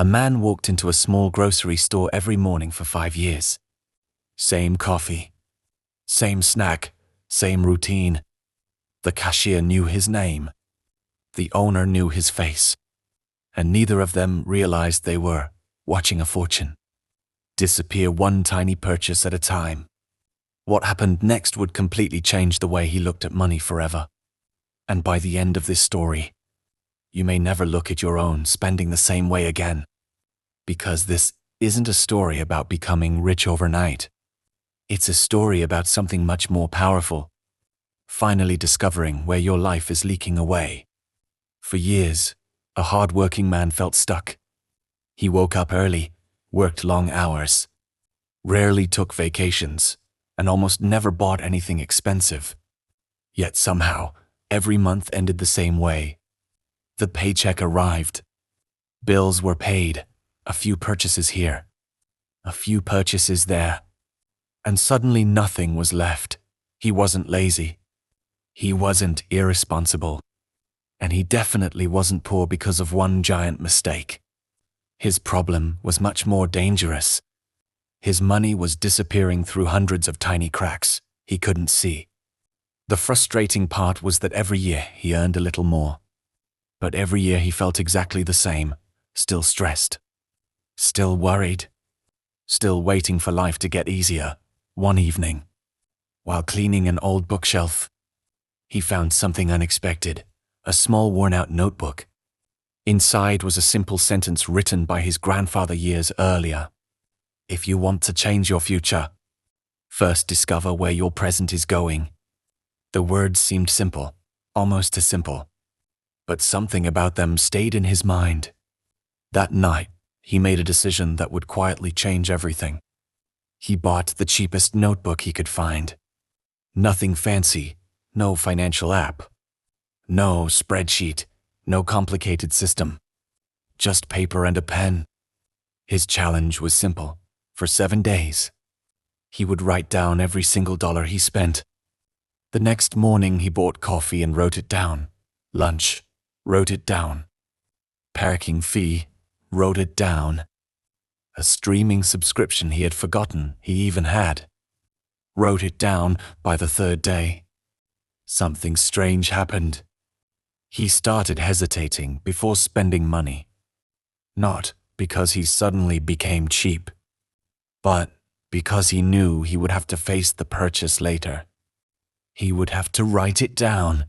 A man walked into a small grocery store every morning for 5 years. Same coffee, same snack, same routine. The cashier knew his name. The owner knew his face. And neither of them realized they were watching a fortune disappear one tiny purchase at a time. What happened next would completely change the way he looked at money forever. And by the end of this story, you may never look at your own spending the same way again. Because this isn't a story about becoming rich overnight. It's a story about something much more powerful. Finally discovering where your life is leaking away. For years, a hard-working man felt stuck. He woke up early, worked long hours, rarely took vacations, and almost never bought anything expensive. Yet somehow, every month ended the same way. The paycheck arrived. Bills were paid, a few purchases here, a few purchases there. And suddenly nothing was left. He wasn't lazy. He wasn't irresponsible. And he definitely wasn't poor because of one giant mistake. His problem was much more dangerous. His money was disappearing through hundreds of tiny cracks he couldn't see. The frustrating part was that every year he earned a little more. But every year he felt exactly the same, still stressed, still worried, still waiting for life to get easier. One evening, while cleaning an old bookshelf, he found something unexpected, a small worn-out notebook. Inside was a simple sentence written by his grandfather years earlier. If you want to change your future, first discover where your present is going. The words seemed simple, almost too simple. But something about them stayed in his mind. That night, he made a decision that would quietly change everything. He bought the cheapest notebook he could find. Nothing fancy, no financial app, no spreadsheet, no complicated system. Just paper and a pen. His challenge was simple. For 7 days, he would write down every single dollar he spent. The next morning he bought coffee and wrote it down. Lunch, wrote it down. Parking fee, wrote it down. A streaming subscription he had forgotten he even had. Wrote it down. By the 3rd day, something strange happened. He started hesitating before spending money. Not because he suddenly became cheap, but because he knew he would have to face the purchase later. He would have to write it down.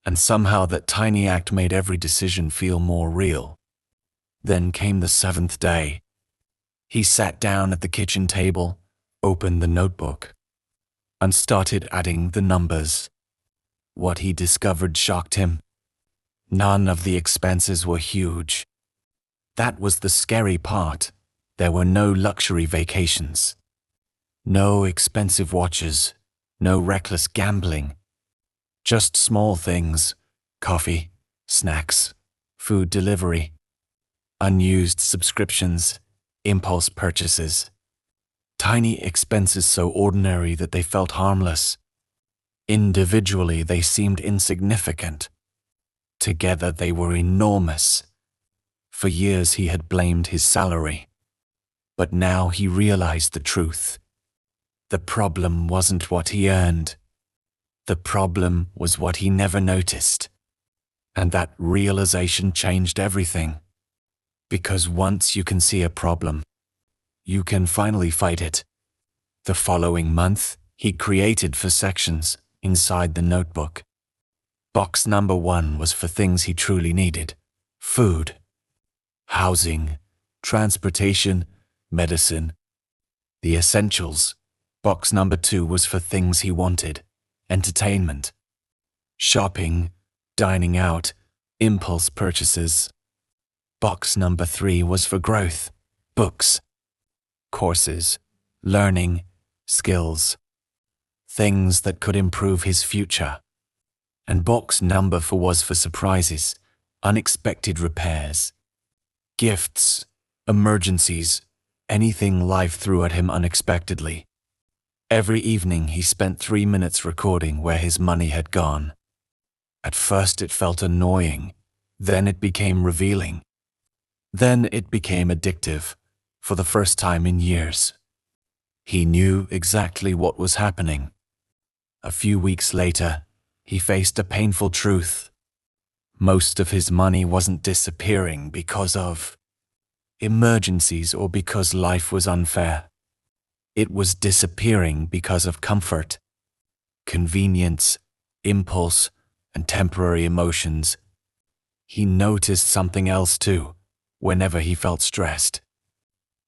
And somehow that tiny act made every decision feel more real. Then came the 7th day. He sat down at the kitchen table, opened the notebook, and started adding the numbers. What he discovered shocked him. None of the expenses were huge. That was the scary part. There were no luxury vacations, no expensive watches, no reckless gambling. Just small things: coffee, snacks, food delivery, unused subscriptions, impulse purchases. Tiny expenses so ordinary that they felt harmless. Individually, they seemed insignificant. Together, they were enormous. For years, he had blamed his salary. But now he realized the truth. The problem wasn't what he earned. The problem was what he never noticed. And that realization changed everything. Because once you can see a problem, you can finally fight it. The following month, he created 4 sections inside the notebook. Box number 1 was for things he truly needed: food, housing, transportation, medicine, the essentials. Box number 2 was for things he wanted: entertainment, shopping, dining out, impulse purchases. Box number 3 was for growth: books, courses, learning, skills, things that could improve his future. And box number 4 was for surprises, unexpected repairs, gifts, emergencies, anything life threw at him unexpectedly. Every evening he spent 3 minutes recording where his money had gone. At first it felt annoying, then it became revealing. Then it became addictive, for the first time in years. He knew exactly what was happening. A few weeks later, he faced a painful truth. Most of his money wasn't disappearing because of emergencies or because life was unfair. It was disappearing because of comfort, convenience, impulse, and temporary emotions. He noticed something else too, whenever he felt stressed.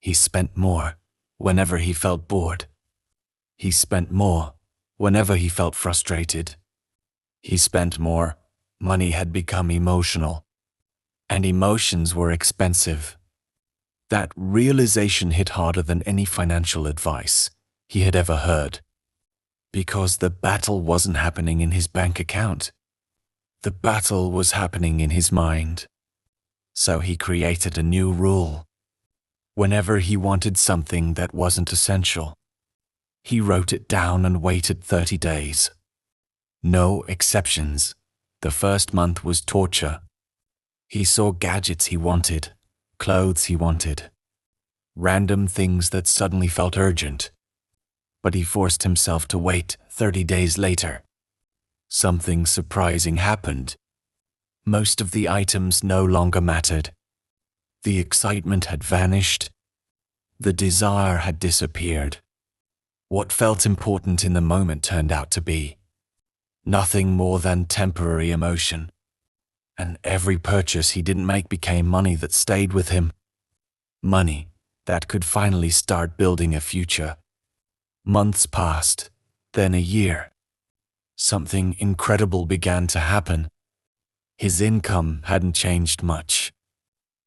He spent more whenever he felt bored. He spent more whenever he felt frustrated. He spent more. Money had become emotional, and emotions were expensive. That realization hit harder than any financial advice he had ever heard, because the battle wasn't happening in his bank account. The battle was happening in his mind. So he created a new rule. Whenever he wanted something that wasn't essential, he wrote it down and waited 30 days. No exceptions. The first month was torture. He saw gadgets he wanted, clothes he wanted, random things that suddenly felt urgent. But he forced himself to wait 30 days later. Something surprising happened. Most of the items no longer mattered. The excitement had vanished. The desire had disappeared. What felt important in the moment turned out to be nothing more than temporary emotion. And every purchase he didn't make became money that stayed with him. Money that could finally start building a future. Months passed, then a year. Something incredible began to happen. His income hadn't changed much,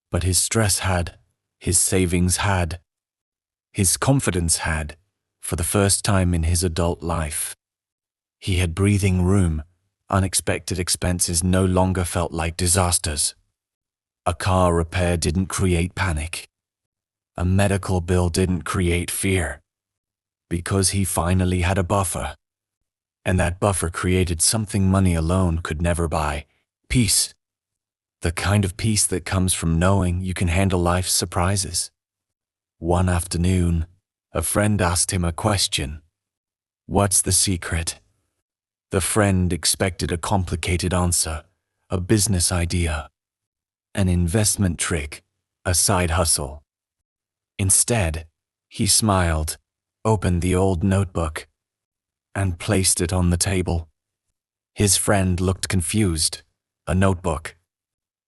but his stress had, his savings had, his confidence had, for the first time in his adult life. He had breathing room. Unexpected expenses no longer felt like disasters. A car repair didn't create panic. A medical bill didn't create fear. Because he finally had a buffer. And that buffer created something money alone could never buy: peace. The kind of peace that comes from knowing you can handle life's surprises. One afternoon, a friend asked him a question. What's the secret? The friend expected a complicated answer, a business idea, an investment trick, a side hustle. Instead, he smiled, opened the old notebook, and placed it on the table. His friend looked confused. A notebook.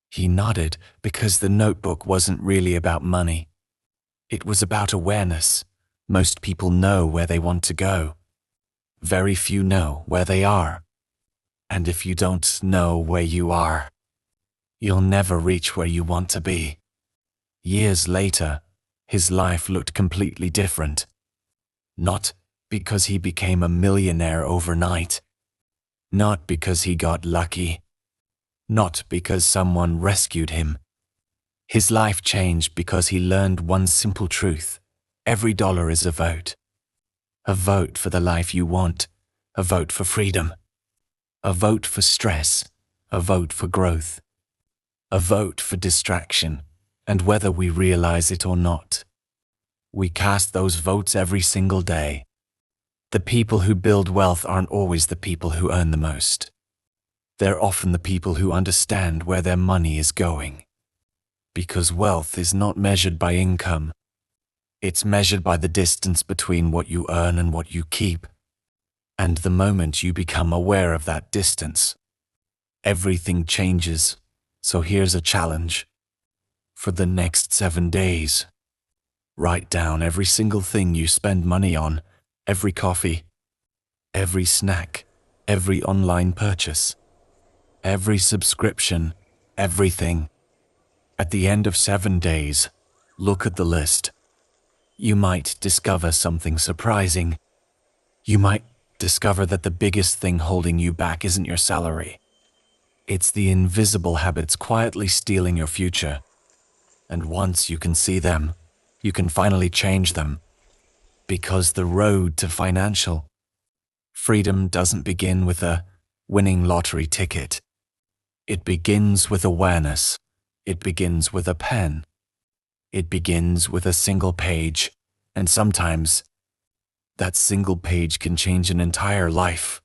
He nodded because the notebook wasn't really about money. It was about awareness. Most people know where they want to go. Very few know where they are. And if you don't know where you are, you'll never reach where you want to be. Years later, his life looked completely different. Not because he became a millionaire overnight. Not because he got lucky. Not because someone rescued him. His life changed because he learned one simple truth. Every dollar is a vote. A vote for the life you want. A vote for freedom. A vote for stress. A vote for growth. A vote for distraction. And whether we realize it or not, we cast those votes every single day. The people who build wealth aren't always the people who earn the most. They're often the people who understand where their money is going. Because wealth is not measured by income. It's measured by the distance between what you earn and what you keep. And the moment you become aware of that distance, everything changes. So here's a challenge. For the next 7 days, write down every single thing you spend money on, every coffee, every snack, every online purchase, every subscription, everything. At the end of 7 days, look at the list. You might discover something surprising. You might discover that the biggest thing holding you back isn't your salary. It's the invisible habits quietly stealing your future. And once you can see them, you can finally change them. Because the road to financial freedom doesn't begin with a winning lottery ticket. It begins with awareness. It begins with a pen, It begins with a single page, and sometimes that single page can change an entire life.